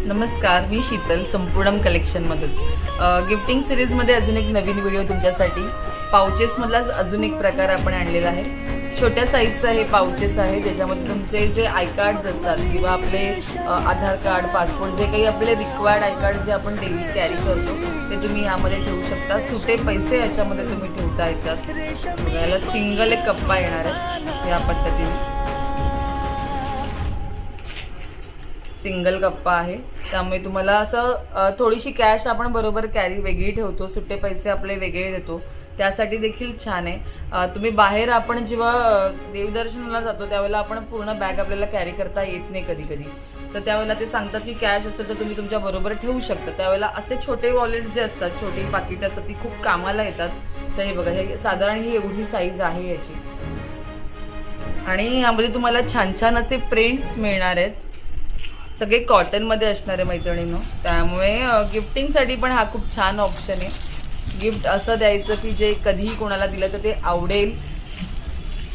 नमस्कार, मी शीतल संपूर्णम कलेक्शनमधून गिफ्टिंग सिरीजमध्ये अजून एक नवीन व्हिडिओ तुमच्यासाठी। पाउचेसमधलाच अजून एक प्रकार आपण आणलेला आहे। छोट्या साईजचा हे पाउचेस आहे ज्याच्यामध्ये तुमचे जे आय कार्ड्स असतात किंवा आपले आधार कार्ड, पासपोर्ट, जे काही आपले रिक्वायर्ड आय कार्ड जे आपण डेली कॅरी करतो ते तुम्ही यामध्ये ठेवू शकता। सुटे पैसे याच्यामध्ये तुम्ही ठेवता येतात। याला सिंगल एक कप्पा येणार आहे या पद्धतीने। सिंगल कप्पा आहे त्यामुळे तुम्हाला असं थोडीशी कॅश आपण बरोबर कॅरी वेगळी ठेवतो, सुट्टे पैसे आपले वेगळे ठेवतो, त्यासाठी देखील छान आहे। तुम्ही बाहेर आपण जेव्हा देवदर्शनाला जातो त्यावेळेला आपण पूर्ण बॅग आपल्याला कॅरी करता येत नाही कधी कधी, तर त्यावेळेला ते सांगतात की कॅश असेल तर तुम्ही तुमच्या बरोबर ठेवू शकता। त्यावेळेला असे छोटे वॉलेट जे असतात, छोटी पाकिट असतात, ती खूप कामाला येतात। तर हे बघा, हे साधारण ही एवढी साईज आहे याची आणि यामध्ये तुम्हाला छान छान असे प्रिंट्स मिळणार आहेत। सगळे कॉटनमध्ये असणारे मैत्रिणींनो, त्यामुळे गिफ्टिंगसाठी पण हा खूप छान ऑप्शन आहे। गिफ्ट असं द्यायचं की जे कधीही कोणाला दिलं तर ते आवडेल,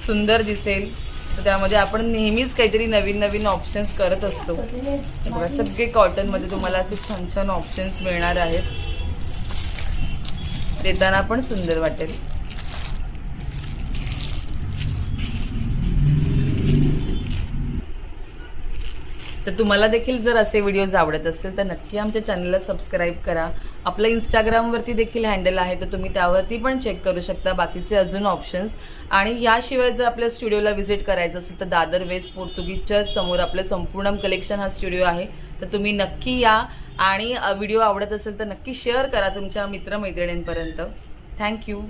सुंदर दिसेल। तर त्यामध्ये आपण नेहमीच काहीतरी नवीन नवीन ऑप्शन्स करत असतो। बघा, सगळे कॉटनमध्ये तुम्हाला असे छान छान ऑप्शन्स मिळणार आहेत, देताना पण सुंदर वाटेल। तर तुम्हाला देखील जर असे व्हिडिओज आवडत असेल तर नक्की आमच्या चॅनलला सबस्क्राईब करा। आपलं इंस्टाग्रामवरती देखील हँडल आहे, तर तुम्ही त्यावरती पण चेक करू शकता बाकीचे अजून ऑप्शन्स। आणि याशिवाय जर आपल्या स्टुडिओला व्हिजिट करायचं असेल तर दादर वेस्ट पोर्तुगीज चर्च समोर आपलं संपूर्ण कलेक्शन हा स्टुडिओ आहे, तर तुम्ही नक्की या। आणि व्हिडिओ आवडत असेल तर नक्की शेअर करा तुमच्या मित्रमैत्रिणींपर्यंत। थँक्यू।